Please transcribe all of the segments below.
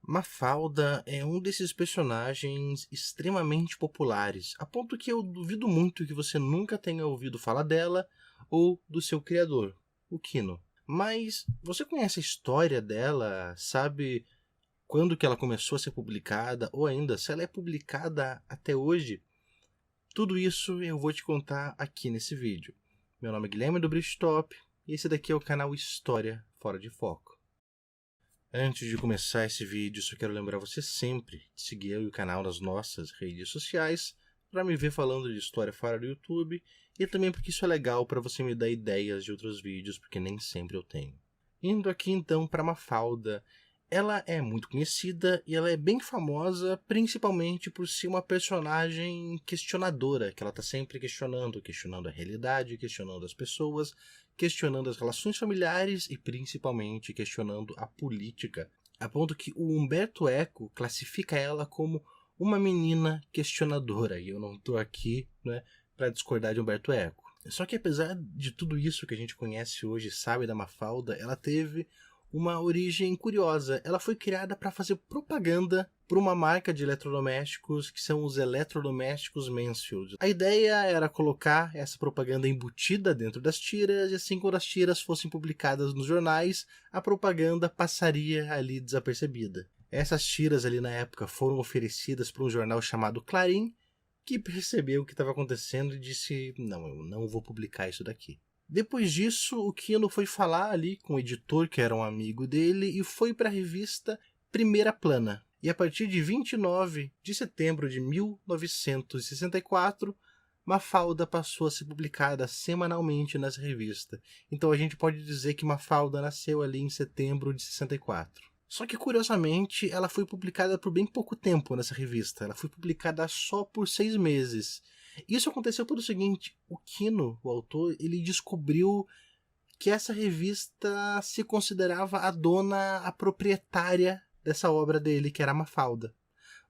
Mafalda é um desses personagens extremamente populares, a ponto que eu duvido muito que você nunca tenha ouvido falar dela ou do seu criador, o Kino. Mas você conhece a história dela? Sabe quando que ela começou a ser publicada? Ou ainda, se ela é publicada até hoje? Tudo isso eu vou te contar aqui nesse vídeo. Meu nome é Guilherme do Bridgetop e esse daqui é o canal História Fora de Foco. Antes de começar esse vídeo, só quero lembrar você sempre de seguir eu e o canal nas nossas redes sociais para me ver falando de história fora do YouTube e também porque isso é legal para você me dar ideias de outros vídeos, porque nem sempre eu tenho. Indo aqui então para Mafalda, ela é muito conhecida e ela é bem famosa principalmente por ser uma personagem questionadora, que ela está sempre questionando a realidade, questionando as pessoas, questionando as relações familiares e principalmente questionando a política, a ponto que o Umberto Eco classifica ela como uma menina questionadora, e eu não estou aqui, para discordar de Umberto Eco. Só que apesar de tudo isso que a gente conhece hoje, sabe da Mafalda, ela teve uma origem curiosa. Ela foi criada para fazer propaganda por uma marca de eletrodomésticos que são os eletrodomésticos Mansfield. A ideia era colocar essa propaganda embutida dentro das tiras e assim quando as tiras fossem publicadas nos jornais, a propaganda passaria ali desapercebida. Essas tiras ali na época foram oferecidas para um jornal chamado Clarim, que percebeu o que estava acontecendo e disse: não, eu não vou publicar isso daqui. Depois disso, o Kino foi falar ali com o editor, que era um amigo dele, e foi para a revista Primeira Plana. E a partir de 29 de setembro de 1964, Mafalda passou a ser publicada semanalmente nessa revista. Então a gente pode dizer que Mafalda nasceu ali em setembro de 64. Só que, curiosamente, ela foi publicada por bem pouco tempo nessa revista. Ela foi publicada só por 6 meses. Isso aconteceu pelo seguinte: o Kino, o autor, ele descobriu que essa revista se considerava a proprietária dessa obra dele, que era a Mafalda.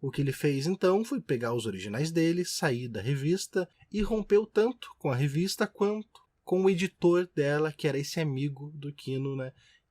O que ele fez então foi pegar os originais dele, sair da revista e rompeu tanto com a revista quanto com o editor dela, que era esse amigo do Kino,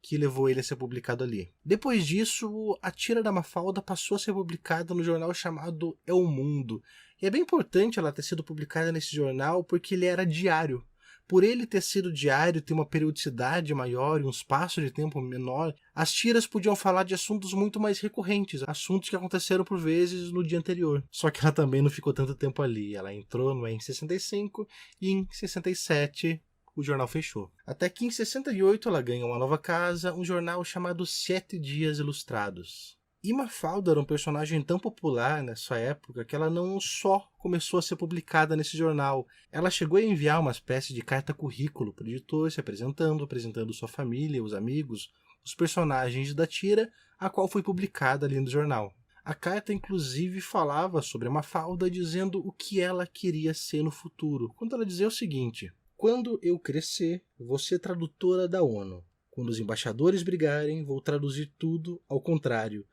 que levou ele a ser publicado ali. Depois disso, a tira da Mafalda passou a ser publicada no jornal chamado É o Mundo. E é bem importante ela ter sido publicada nesse jornal porque ele era diário. Por ele ter sido diário, ter uma periodicidade maior e um espaço de tempo menor, as tiras podiam falar de assuntos muito mais recorrentes, assuntos que aconteceram por vezes no dia anterior. Só que ela também não ficou tanto tempo ali. Ela entrou no em 65 e em 67 o jornal fechou. Até que em 68 ela ganha uma nova casa, um jornal chamado Sete Dias Ilustrados. E Mafalda era um personagem tão popular nessa época que ela não só começou a ser publicada nesse jornal, ela chegou a enviar uma espécie de carta-currículo para o editor, se apresentando sua família, os amigos, os personagens da tira, a qual foi publicada ali no jornal. A carta, inclusive, falava sobre a Mafalda, dizendo o que ela queria ser no futuro, quando ela dizia o seguinte: quando eu crescer, vou ser tradutora da ONU. Quando os embaixadores brigarem, vou traduzir tudo ao contrário,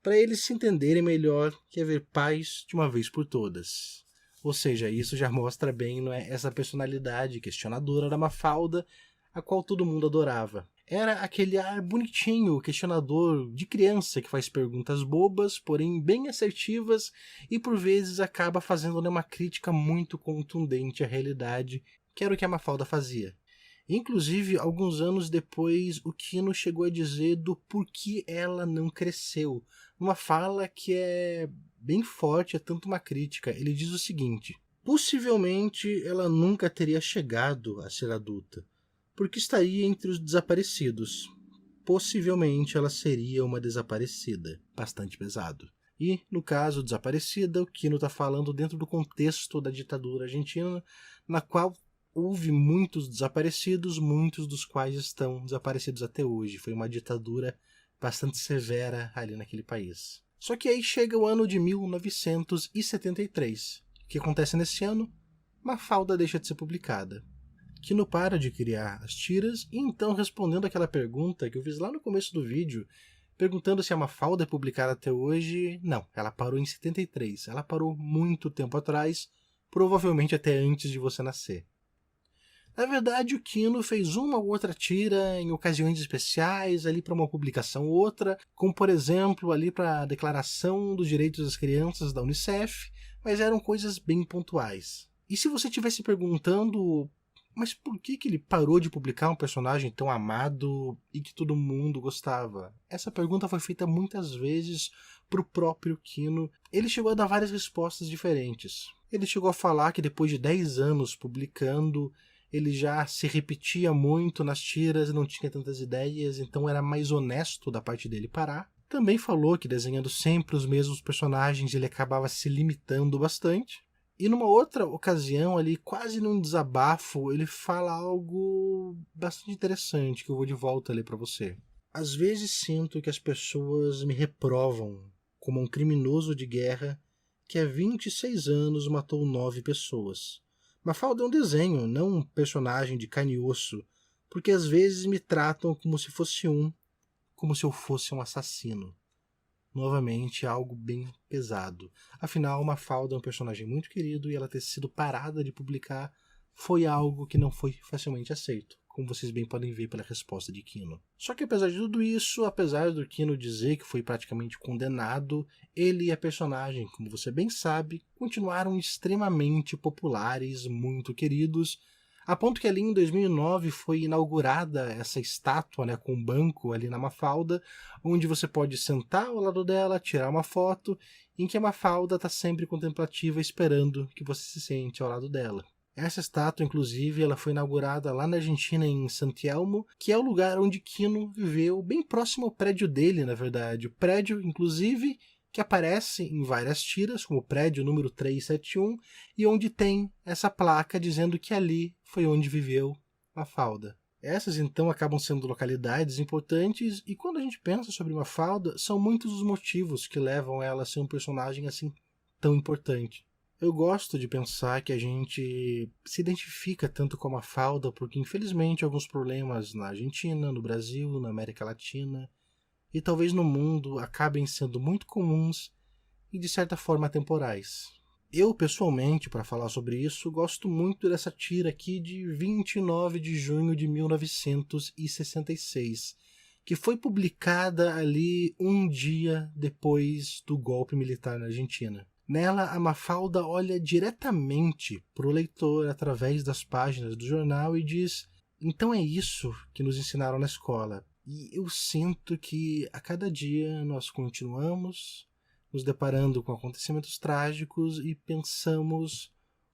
para eles se entenderem melhor que haver paz de uma vez por todas. Ou seja, isso já mostra bem, essa personalidade questionadora da Mafalda, a qual todo mundo adorava. Era aquele ar bonitinho, questionador de criança que faz perguntas bobas, porém bem assertivas, e por vezes acaba fazendo uma crítica muito contundente à realidade, que era o que a Mafalda fazia. Inclusive, alguns anos depois, o Kino chegou a dizer do porquê ela não cresceu. Uma fala que é bem forte, é tanto uma crítica. Ele diz o seguinte: possivelmente ela nunca teria chegado a ser adulta, porque estaria entre os desaparecidos. Possivelmente ela seria uma desaparecida. Bastante pesado. E, no caso desaparecida, o Kino está falando dentro do contexto da ditadura argentina, na qual houve muitos desaparecidos, muitos dos quais estão desaparecidos até hoje. Foi uma ditadura bastante severa ali naquele país. Só que aí chega o ano de 1973. O que acontece nesse ano? Mafalda deixa de ser publicada. Kino para de criar as tiras e então, respondendo aquela pergunta que eu fiz lá no começo do vídeo, perguntando se a Mafalda é publicada até hoje, não, ela parou em 73. Ela parou muito tempo atrás, provavelmente até antes de você nascer. Na verdade, o Kino fez uma ou outra tira em ocasiões especiais, ali para uma publicação ou outra, como por exemplo ali para a Declaração dos Direitos das Crianças da Unicef, mas eram coisas bem pontuais. E se você estivesse perguntando, mas por que ele parou de publicar um personagem tão amado e que todo mundo gostava? Essa pergunta foi feita muitas vezes para o próprio Kino. Ele chegou a dar várias respostas diferentes. Ele chegou a falar que depois de 10 anos publicando, ele já se repetia muito nas tiras, não tinha tantas ideias, então era mais honesto da parte dele parar. Também falou que desenhando sempre os mesmos personagens ele acabava se limitando bastante. E numa outra ocasião ali, quase num desabafo, ele fala algo bastante interessante que eu vou de volta a ler para você. Às vezes sinto que as pessoas me reprovam como um criminoso de guerra que há 26 anos matou 9 pessoas. Mafalda é um desenho, não um personagem de carne e osso, porque às vezes me tratam como se fosse como se eu fosse um assassino. Novamente, algo bem pesado. Afinal, Mafalda é um personagem muito querido e ela ter sido parada de publicar foi algo que não foi facilmente aceito, como vocês bem podem ver pela resposta de Kino. Só que apesar de tudo isso, apesar do Kino dizer que foi praticamente condenado, ele e a personagem, como você bem sabe, continuaram extremamente populares, muito queridos, a ponto que ali em 2009 foi inaugurada essa estátua, né, com um banco ali na Mafalda, onde você pode sentar ao lado dela, tirar uma foto, em que a Mafalda está sempre contemplativa esperando que você se sente ao lado dela. Essa estátua, inclusive, ela foi inaugurada lá na Argentina, em San Telmo, que é o lugar onde Kino viveu, bem próximo ao prédio dele, na verdade. O prédio, inclusive, que aparece em várias tiras, como o prédio número 371, e onde tem essa placa dizendo que ali foi onde viveu Mafalda. Essas, então, acabam sendo localidades importantes, e quando a gente pensa sobre Mafalda, são muitos os motivos que levam ela a ser um personagem assim tão importante. Eu gosto de pensar que a gente se identifica tanto com a Mafalda porque, infelizmente, alguns problemas na Argentina, no Brasil, na América Latina e talvez no mundo acabem sendo muito comuns e, de certa forma, temporais. Eu, pessoalmente, para falar sobre isso, gosto muito dessa tira aqui de 29 de junho de 1966, que foi publicada ali um dia depois do golpe militar na Argentina. Nela, a Mafalda olha diretamente para o leitor através das páginas do jornal e diz: então é isso que nos ensinaram na escola. E eu sinto que a cada dia nós continuamos nos deparando com acontecimentos trágicos e pensamos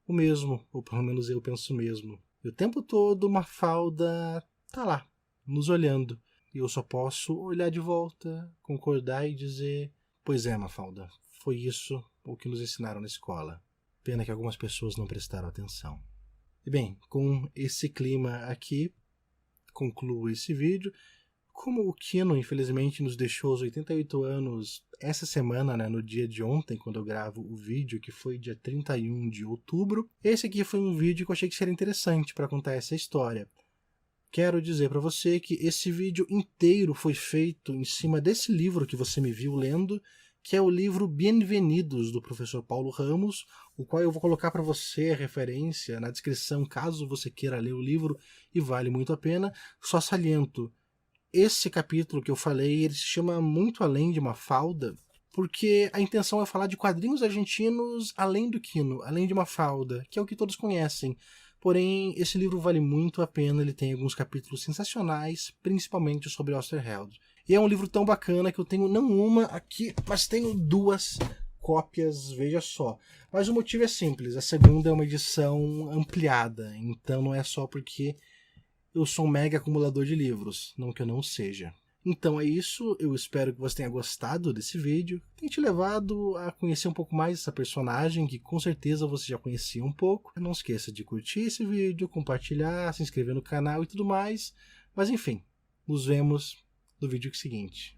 o mesmo, ou pelo menos eu penso o mesmo. E o tempo todo Mafalda tá lá, nos olhando. E eu só posso olhar de volta, concordar e dizer: pois é, Mafalda, foi isso o que nos ensinaram na escola. Pena que algumas pessoas não prestaram atenção. E bem, com esse clima aqui, concluo esse vídeo. Como o Kino, infelizmente, nos deixou aos 88 anos essa semana, né, no dia de ontem, quando eu gravo o vídeo, que foi dia 31 de outubro, esse aqui foi um vídeo que eu achei que seria interessante para contar essa história. Quero dizer para você que esse vídeo inteiro foi feito em cima desse livro que você me viu lendo, que é o livro Bienvenidos, do professor Paulo Ramos, o qual eu vou colocar para você a referência na descrição, caso você queira ler o livro, e vale muito a pena. Só saliento, esse capítulo que eu falei, ele se chama Muito Além de Mafalda, porque a intenção é falar de quadrinhos argentinos além do Kino, além de Mafalda, que é o que todos conhecem. Porém, esse livro vale muito a pena, ele tem alguns capítulos sensacionais, principalmente sobre Osterheld. E é um livro tão bacana que eu tenho não uma aqui, mas tenho 2 cópias, veja só. Mas o motivo é simples, a segunda é uma edição ampliada, então não é só porque eu sou um mega acumulador de livros, não que eu não seja. Então é isso, eu espero que você tenha gostado desse vídeo, tenha te levado a conhecer um pouco mais essa personagem, que com certeza você já conhecia um pouco. Não esqueça de curtir esse vídeo, compartilhar, se inscrever no canal e tudo mais. Mas enfim, nos vemos no vídeo seguinte.